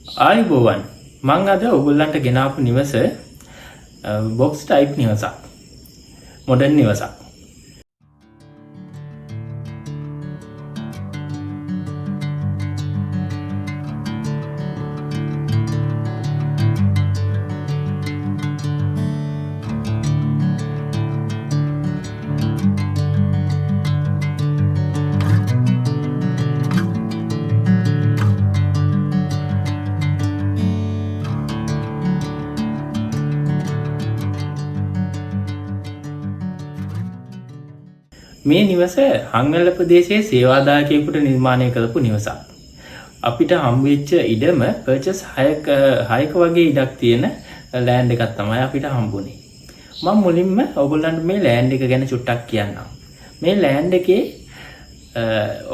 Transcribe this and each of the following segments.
ආයුබෝවන් මං අද ඔයගොල්ලන්ට ගෙනාපු නිවස බොක්ස් ටයිප් නිවසක්. මොඩර්න් නිවසක්. මේ නිවස හංගල්ල ප්‍රදේශයේ සේවාදායකයෙකුට නිර්මාණය කරපු නිවසක්. අපිට හම්බෙච්ච ඉඩම පර්චස් 6ක වගේ ඉඩක් තියෙන ලෑන්ඩ් එකක් තමයි අපිට හම්බුනේ. මම මුලින්ම ඔයගොල්ලන්ට මේ ලෑන්ඩ් එක ගැන චුට්ටක් කියන්නම්. මේ ලෑන්ඩ් එකේ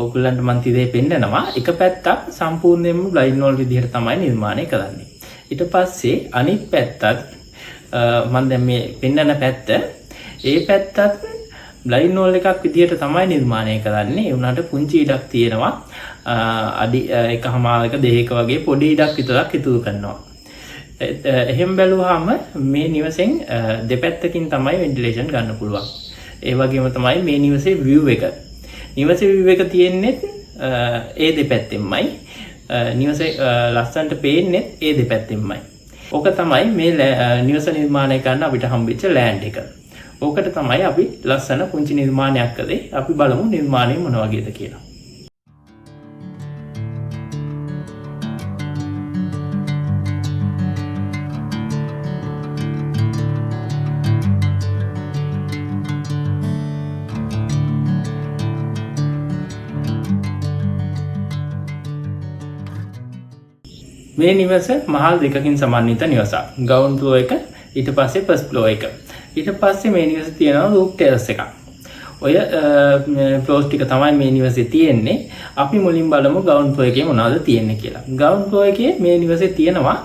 ඔයගොල්ලන්ට මම තිරේ පෙන්නනවා එක පැත්තක් සම්පූර්ණයෙන්ම බ්ලයින්ඩ් වෝල් විදිහට තමයි නිර්මාණය කරන්නේ. ඊට පස්සේ අනිත් පැත්තත් මම දැන් මේ පෙන්නන පැත්ත ඒ පැත්තත් බ්ලයින්ඩ් වෝල් එකක් විදිහට තමයි නිර්මාණය කරන්නේ. ඒ වුණාට පුංචි ඉඩක් තියෙනවා. අඩි 1.5ක 2ක වගේ පොඩි ඉඩක් විතරක් ඉතුරු කරනවා. එහෙම බැලුවාම මේ නිවසෙන් දෙපැත්තකින් තමයි වෙන්ටිලේෂන් ගන්න පුළුවන්. ඒ වගේම තමයි මේ නිවසේ view එක. නිවසේ view එක තියෙන්නේ ඒ දෙපැත්තෙන්මයි. නිවසේ ලස්සනට පේන්නේ ඒ දෙපැත්තෙන්මයි. ඕක තමයි මේ නිවස නිර්මාණය කරන්න අපිට හම්බෙච්ච ලෑන්ඩ් එක. ඕකට තමයි අපි ලස්සන පුංචි නිර්මාණයක් කළේ. අපි බලමු නිර්මාණය මොන වගේද කියලා. මේ නිවස මහල් දෙකකින් සමන්විත නිවසක්. ග්‍රවුන්ඩ් ෆ්ලෝර් එක ඊට පස්සේ ෆස්ට් ෆ්ලෝර් එක. ඊට පස්සේ මේ නිවසේ තියෙනවා රූෆ් ටෙරස් එකක්. ඔය ෆ්ලෝර්ස් ටික තමයි මේ නිවසේ තියෙන්නේ. අපි මුලින් බලමු ග්‍රවුන්ඩ් ෆ්ලෝර් එකේ මොනවද තියෙන්නේ කියලා. ග්‍රවුන්ඩ් ෆ්ලෝර් එකේ මේ නිවසේ තියෙනවා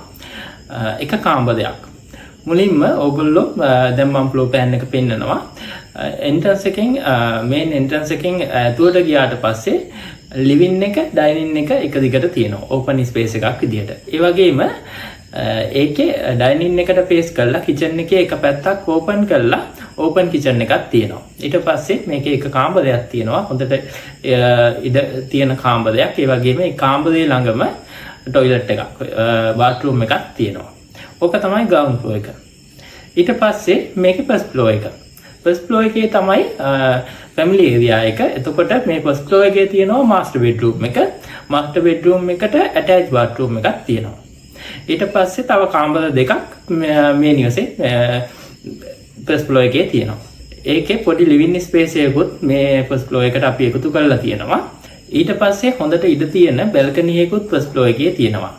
එක කාමරයක්. මුලින්ම ඕගොල්ලෝ දැන් මම ෆ්ලෝර් ප්ලෑන් එක පෙන්නනවා. එන්ට්‍රන්ස් එකෙන් මේන් එන්ට්‍රන්ස් එකෙන් ඇතුළට ගියාට පස්සේ ලිවින් එක ඩයිනින් එක එක දිගට තියෙනවා. ඕපන් ස්පේස් එකක් විදියට. ඒ වගේම ඒකේ ඩයිනින් එකට ෆේස් කරලා කිචන් එකේ එක පැත්තක් ඕපන් කරලා ඕපන් කිචන් එකක් තියෙනවා. ඊට පස්සේ මේකේ එක කාමරයක් තියෙනවා. හොඳට ඉඩ තියෙන කාමරයක්. ඒ වගේම ඒ කාමරේ ළඟම টয়ලට් එකක් බාත්රූම් එකක් තියෙනවා. ඕක තමයි ග්‍රවුන්ඩ් ෆ්ලෝර් එක. ඊට පස්සේ මේකේ ෆස්ට් ෆ්ලෝර් එක. ෆස්ට් ෆ්ලෝර් එකේ තමයි ෆැමිලි ඒරියා එක. එතකොට මේ ෆස්ට් ෆ්ලෝර් එකේ තියෙනවා මාස්ටර් බෙඩ්රූම් එක. මාස්ටර් බෙඩ්රූම් එකට ඇටච් බාත්රූම් එකක් තියෙනවා. ඊට පස්සේ තව කාමර දෙකක් මේ නිවසේ ෆස්ට් ෆ්ලෝර් එකේ තියෙනවා. ඒකේ පොඩි ලිවින් ස්පේස් එකකුත් මේ ෆස්ට් ෆ්ලෝර් එකට අපි එකතු කරලා තියෙනවා. ඊට පස්සේ හොඳට ඉඩ තියෙන බැල්කනි එකකුත් ෆස්ට් ෆ්ලෝර් එකේ තියෙනවා.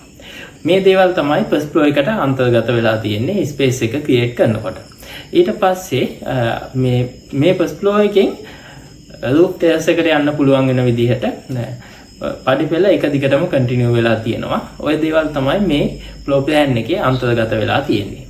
මේ දේවල් තමයි ෆස්ට් ෆ්ලෝර් එකට අන්තර්ගත වෙලා තියෙන්නේ ස්පේස් එක ක්‍රියේට් කරනකොට. ඊට පස්සේ මේ ෆස්ට් ෆ්ලෝර් එකෙන් රූෆ් ටෙරස් එකට යන්න පුළුවන් වෙන විදිහට පඩිපෙළ එක දිගටම කන්ටිනියු වෙලා තියෙනවා. ওই දේවල් තමයි මේ ෆ්ලෝර් ප්ලෑන් එකේ අන්තර්ගත වෙලා තියෙන්නේ.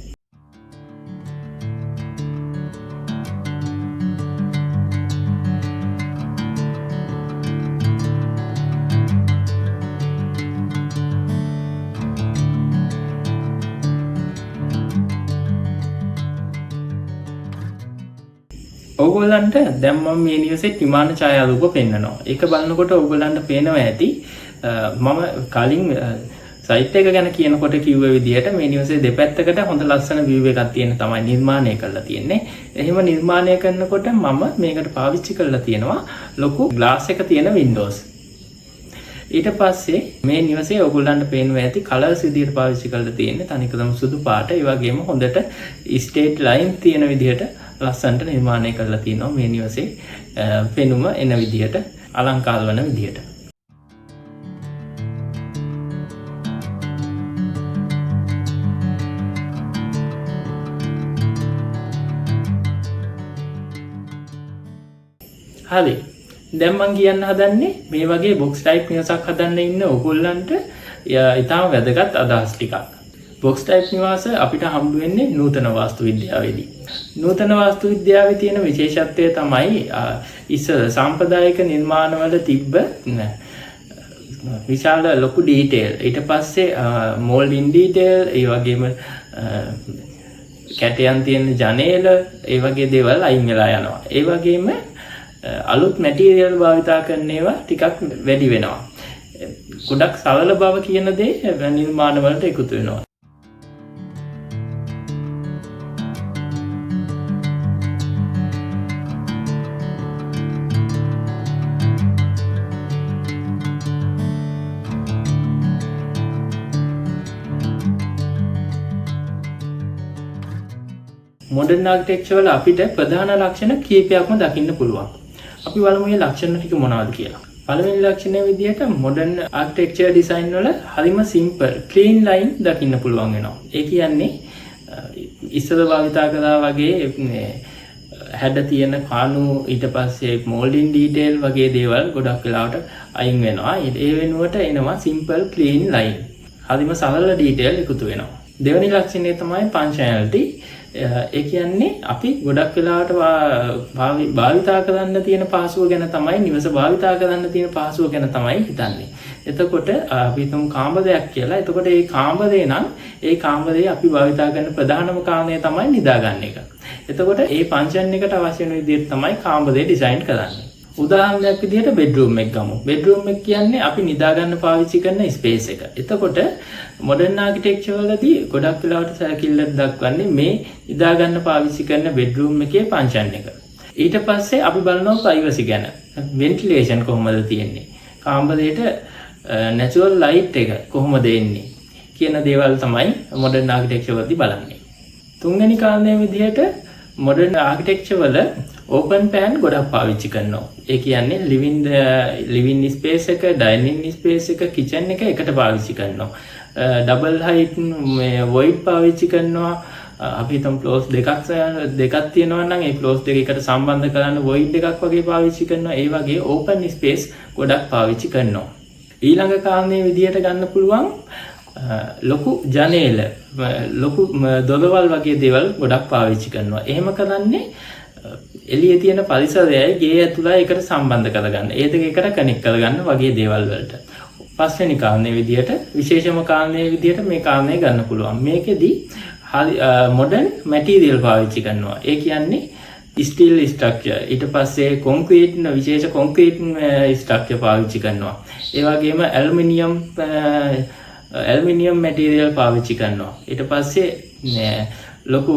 ඔයගොල්ලන්ට දැන් මම මේ නිවසේ ත්‍රිමාන ඡායාරූප පෙන්නනවා. ඒක බලනකොට ඔයගොල්ලන්ට පේනවා ඇති මම කලින් සයිට් එක ගැන කියනකොට කිව්ව විදිහට මේ නිවසේ දෙපැත්තකට හොඳ ලස්සන view එකක් තියෙන තමයි නිර්මාණය කරලා තියෙන්නේ. එහෙම නිර්මාණය කරනකොට මම මේකට පාවිච්චි කරලා තියෙනවා ලොකු glass එක තියෙන windows. ඊට පස්සේ මේ නිවසේ ඔයගොල්ලන්ට පේනවා ඇති කලර්ස් විදිහට පාවිච්චි කරලා තියෙන්නේ තනිකරම සුදු පාට. ඒ වගේම හොඳට ස්ටේට් ලයින් තියෙන විදිහට ලස්සනට නිර්මාණය කරලා තියෙනවා මේ නිවසේ පෙනුම එන විදිහට අලංකාර වන විදිහට. හරි. දැන් මම කියන්න හදන්නේ මේ වගේ බොක්ස් ටයිප් නිවසක් හදන්න ඉන්න ඕගොල්ලන්ට ඊටම වැදගත් අදහස් ටිකක්. බොක්ස් ටයිප් නිවාස අපිට හම්බ වෙන්නේ නූතන වාස්තු විද්‍යාවේදී. නූතන වාස්තු විද්‍යාවේ තියෙන විශේෂත්වය තමයි ඉස්සර සාම්ප්‍රදායික නිර්මාණවල තිබ්බ විශාල ලොකු ඩීටේල්, ඊට පස්සේ මෝල්ඩින් ඩීටේල්, ඒ වගේම කැටයන් තියෙන ජනේල, ඒ වගේ දේවල් අයින් වෙලා යනවා. ඒ වගේම අලුත් මැටීරියල් භාවිතා කරන ඒවා ටිකක් වැඩි වෙනවා. ගොඩක් සරල බව කියන දේ නිර්මාණ වලට එකතු වෙනවා. මොඩර්න් ආකිටෙක්චර් වල අපිට ප්‍රධාන ලක්ෂණ කීපයක්ම දකින්න පුළුවන්. අපි බලමු මේ ලක්ෂණ ටික මොනවද කියලා. පළවෙනි ලක්ෂණය විදිහට මොඩර්න් ආකිටෙක්චර් ඩිසයින් වල හරිම සිම්පල්, ක්ලීන් ලයින් දකින්න පුළුවන් වෙනවා. ඒ කියන්නේ ඉස්සර භාවිතා කළා වගේ හැඩ තියෙන කණු, ඊට පස්සේ මෝල්ඩින් ඩීටේල් වගේ දේවල් ගොඩක් වෙලාවට අයින් වෙනවා. ඒ වෙනුවට එනවා සිම්පල්, ක්ලීන් ලයින්. හරිම සරල ඩීටේල් එකතු වෙනවා. දෙවෙනි ලක්ෂණය තමයි ෆන්ක්ෂනැලිටි. ඒ කියන්නේ අපි ගොඩක් වෙලාවට භාවිතා කරන්න තියෙන පහසුව ගැන තමයි, නිවස භාවිතා කරන්න තියෙන පහසුව ගැන තමයි හිතන්නේ. එතකොට අපි හිතමු කාමරයක් කියලා. එතකොට මේ කාමරේ නම් ඒ කාමරේ අපි භාවිතා කරන ප්‍රධානම කාරණය තමයි නිදාගන්න එක. එතකොට මේ ෆන්ක්ෂන් එකට අවශ්‍ය වෙන විදිහට තමයි කාමරේ ඩිසයින් කරන්නේ. උදාහරණයක් විදිහට බෙඩ්රූම් එක ගමු. බෙඩ්රූම් එක කියන්නේ අපි නිදාගන්න පාවිච්චි කරන ස්පේස් එක. එතකොට මොඩර්න් ආකිටෙක්චර් වලදී ගොඩක් වෙලාවට සැලකිල්ලක් දක්වන්නේ මේ නිදාගන්න පාවිච්චි කරන බෙඩ්රූම් එකේ ෆන්ක්ෂන් එක. ඊට පස්සේ අපි බලනවා ප්‍රයිවසි ගැන. වෙන්ටිලේෂන් කොහොමද තියෙන්නේ? කාමරේට නැචරල් ලයිට් එක කොහොමද එන්නේ කියන දේවල් තමයි මොඩර්න් ආකිටෙක්චර් වලදී බලන්නේ. තුන්වෙනි කාරණය විදිහට මොඩර්න් ආකිටෙක්චර් වල ඕපන් ප්ලෑන් ගොඩක් පාවිච්චි කරනවා. ඒ කියන්නේ ලිවින් ස්පේස් එක, ඩයිනින් ස්පේස් එක, කිචන් එක එකට පාවිච්චි කරනවා. ඩබල් හයිට් වොයිඩ් පාවිච්චි කරනවා. අපි හිතමු ෆ්ලෝර්ස් දෙකක් තියෙනවා නම් ඒ ෆ්ලෝර්ස් දෙක එකට සම්බන්ධ කරන්න වොයිඩ් එකක් වගේ පාවිච්චි කරනවා. ඒ වගේ ඕපන් ස්පේස් ගොඩක් පාවිච්චි කරනවා. ඊළඟ කාරණේ විදිහට ගන්න පුළුවන් ලොකු ජනේල, ලොකු දොරවල් වගේ දේවල් ගොඩක් පාවිච්චි කරනවා. එහෙම කරන්නේ එළියේ තියෙන පරිසරයයි ගේ ඇතුළයි එකට සම්බන්ධ කරගන්න. ඒ දෙක එකට කනෙක්ට් කරගන්න වගේ දේවල් වලට. පස්වෙනි කාරණේ විදිහට, විශේෂම කාරණේ විදිහට මේ කාරණේ ගන්න පුළුවන්. මේකෙදි මොඩර්න් මැටීරියල් පාවිච්චි කරනවා. ඒ කියන්නේ ස්ටිල් ස්ට්‍රක්චර්, ඊට පස්සේ කොන්ක්‍රීට්, විශේෂ කොන්ක්‍රීට් ස්ට්‍රක්චර් පාවිච්චි කරනවා. ඒ වගේම ඇල්මිනියම් මැටීරියල් පාවිච්චි කරනවා. ඊට පස්සේ ලොකු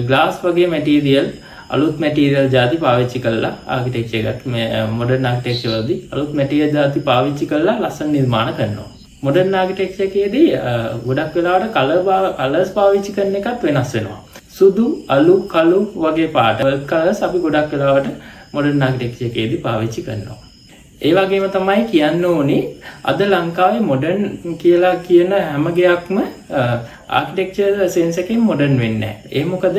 ග්ලාස් වගේ මැටීරියල්, අලුත් මැටීරියල් ಜಾති පාවිච්චි කරලා ආකිටෙක්චර් එකත් මොඩර්න් ආකිටෙක්චර් වලදී අලුත් මැටීරියල් ಜಾති පාවිච්චි කරලා ලස්සන නිර්මාණ කරනවා. මොඩර්න් ආකිටෙක්චර් එකේදී ගොඩක් වෙලාවට කලර්ස් පාවිච්චි කරන එකත් වෙනස් වෙනවා. සුදු, අලු, කළු වගේ පාට කලර්ස් අපි ගොඩක් වෙලාවට මොඩර්න් ආකිටෙක්චර් එකේදී පාවිච්චි කරනවා. ඒ වගේම තමයි කියන්න ඕනේ අද ලංකාවේ මොඩර්න් කියලා කියන හැම ගයක්ම ආකිටෙක්චර් සෙන්ස් එකෙන් මොඩර්න් වෙන්නේ නැහැ. ඒ මොකද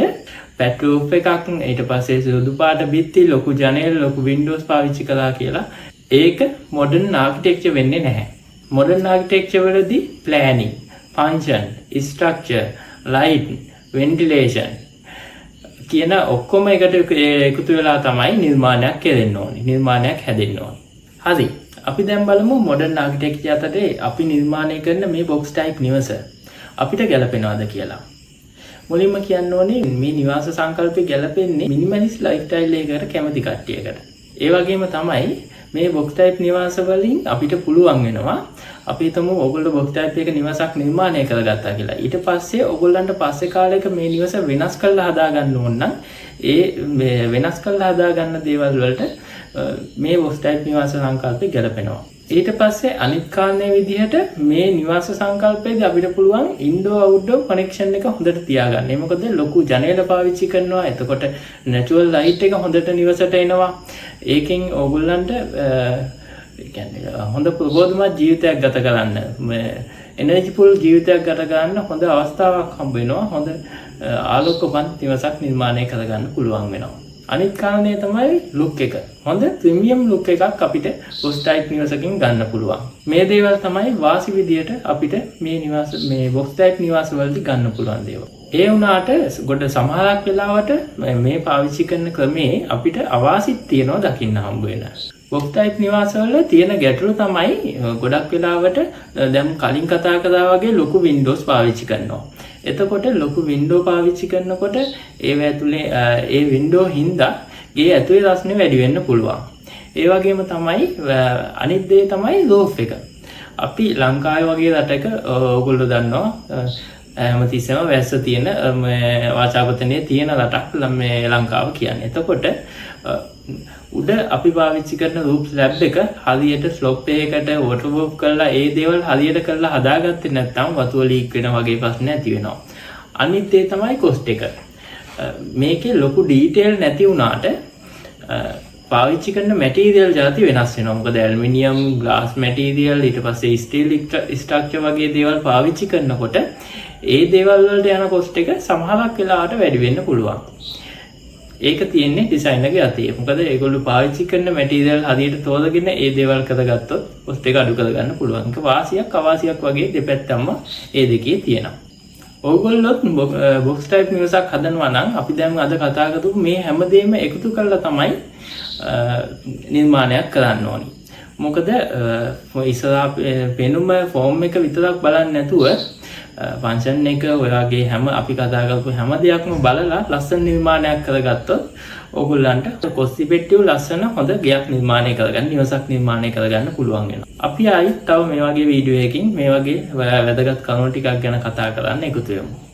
පැට් රූෆ් එකක්, ඊට පස්සේ සුදු පාට බිත්ති, ලොකු ජනේල, ලොකු වින්ඩෝස් පාවිච්චි කළා කියලා ඒක මොඩර්න් ආකිටෙක්චර් වෙන්නේ නැහැ. මොඩර්න් ආකිටෙක්චර් වලදී planning, function, structure, light, ventilation කියන ඔක්කොම එකට එකතු වෙලා තමයි නිර්මාණයක් කෙරෙන්න ඕනේ, නිර්මාණයක් හැදෙන්න ඕනේ. හරි, අපි දැන් බලමු මොඩර්න් ආකිටෙක්චර් යටතේ අපි නිර්මාණය කරන මේ බොක්ස් ටයිප් නිවස අපිට ගැලපෙනවද කියලා. මුලින්ම කියන්න ඕනේ මේ නිවාස සංකල්පය ගැලපෙන්නේ මිනිමලිස්ට් ලයිෆ් ස්ටයිල් එකකට කැමති කට්ටියකට. ඒ වගේම තමයි මේ බොක්ස් ටයිප් නිවාස වලින් අපිට පුළුවන් වෙනවා, අපි හිතමු ඔයගොල්ලෝ බොක්ස් ටයිප් එක නිවසක් නිර්මාණය කරගත්තා කියලා. ඊට පස්සේ ඔයගොල්ලන්ට පස්සේ කාලයක මේ නිවස වෙනස් කරලා හදාගන්න ඕන නම් ඒ වෙනස් කරලා හදාගන්න දේවල් වලට මේ බොක්ස් ටයිප් නිවාස සංකල්පය ගැලපෙනවා. ඊට පස්සේ අනිත් කාරණේ විදිහට මේ නිවාස සංකල්පයේදී අපිට පුළුවන් ඉන්ඩෝර් ආවුට්ඩෝර් කනෙක්ෂන් එක හොඳට තියාගන්න. ඒ මොකද ලොකු ජනේල පාවිච්චි කරනවා. එතකොට නැචරල් ලයිට් එක හොඳට නිවසට එනවා. ඒකෙන් ඕගොල්ලන්ට හොඳ ප්‍රබෝධමත් ජීවිතයක් ගත කරන්න, එනර්ජි ෆුල් ජීවිතයක් ගත කරන්න හොඳ අවස්ථාවක් හම්බ වෙනවා. හොඳ ආලෝකමත් නිවසක් නිර්මාණය කරගන්න පුළුවන් වෙනවා. අනිත් කාරණේ තමයි ලුක් එක. හොඳ ප්‍රීමියම් ලුක් එකක් අපිට බොක්ස් ටයිප් නිවසකින් ගන්න පුළුවන්. මේ දේවල් තමයි වාසි විදියට අපිට මේ බොක්ස් ටයිප් නිවාස වලදී ගන්න පුළුවන් දේවල්. ඒ වුණාට ගොඩ සමහරක් වෙලාවට මේ පාවිච්චි කරන ක්‍රමේ අපිට අවාසිත් තියෙනවා දකින්න හම්බ වෙන. box type නිවාසවල තියෙන ගැටලු තමයි ගොඩක් වෙලාවට දැන් කලින් කතා කරා වගේ ලොකු windows පාවිච්චි කරනවා. එතකොට ලොකු window පාවිච්චි කරනකොට ඒව ඇතුලේ ඒ window හින්දා ගේ ඇතුලේ රස්නේ වැඩි වෙන්න පුළුවන්. ඒ වගේම තමයි අනිත් දේ තමයි roof එක. අපි ලංකාවේ වගේ රටක ඕගොල්ලෝ දන්නවා හැමතිස්සෙම වැස්ස තියෙන වාතාවරණයේ තියෙන රටක් මේ ලංකාව කියන්නේ. එතකොට උඩ අපි පාවිච්චි කරන roof slab එක හරියට slope එකකට waterproof කරලා ඒ දේවල් හරියට කරලා හදාගත්තේ නැත්නම් වතුර leak වෙන වගේ ප්‍රශ්න ඇති වෙනවා. අනිත් ඒ තමයි cost එක. මේකේ ලොකු detail නැති වුණාට පාවිච්චි කරන material જાති වෙනස් වෙනවා. මොකද ඇලුමිනියම්, glass material, ඊට පස්සේ steel structure වගේ දේවල් පාවිච්චි කරනකොට ඒ දේවල් වලට යන cost එක සමහරක් වෙලාවට වැඩි වෙන්න පුළුවන්. ඒක තියෙන්නේ ඩිසයිනර්ගේ අතේ. මොකද ඒගොල්ලෝ පාවිච්චි කරන මැටීරියල් හරියට තෝරගෙන ඒ දේවල් කරගත්තොත් කොස්ට් එක අඩු කරගන්න පුළුවන්. ඒක වාසියක් අවාසියක් වගේ දෙපැත්තම ඒ දෙකේ තියෙනවා. ඕගොල්ලොත් බොක්ස් ටයිප් නිවසක් හදනවා නම් අපි දැන් අද කතා කරපු මේ හැමදේම එකතු කරලා තමයි නිර්මාණයක් කරන්න ඕනි. මොකද ඉස්සරහා පෙනුම ෆෝම් එක විතරක් බලන්නේ නැතුව ෆන්ක්ෂන් එක ඔයගේ හැම අපි කතා කරපු හැම දෙයක්ම බලලා ලස්සන නිර්මාණයක් කරගත්තොත් ඕගොල්ලන්ට කොස්ට් ඉෆෙක්ටිව් ලස්සන හොඳ ගෙයක් නිර්මාණය කරගන්න, නිවසක් නිර්මාණය කරගන්න පුළුවන් වෙනවා. අපි ආයිත් තව මේ වගේ වීඩියෝ එකකින් මේ වගේ වැදගත් කරුණු ටිකක් ගැන කතා කරන්න එකතු වෙමු.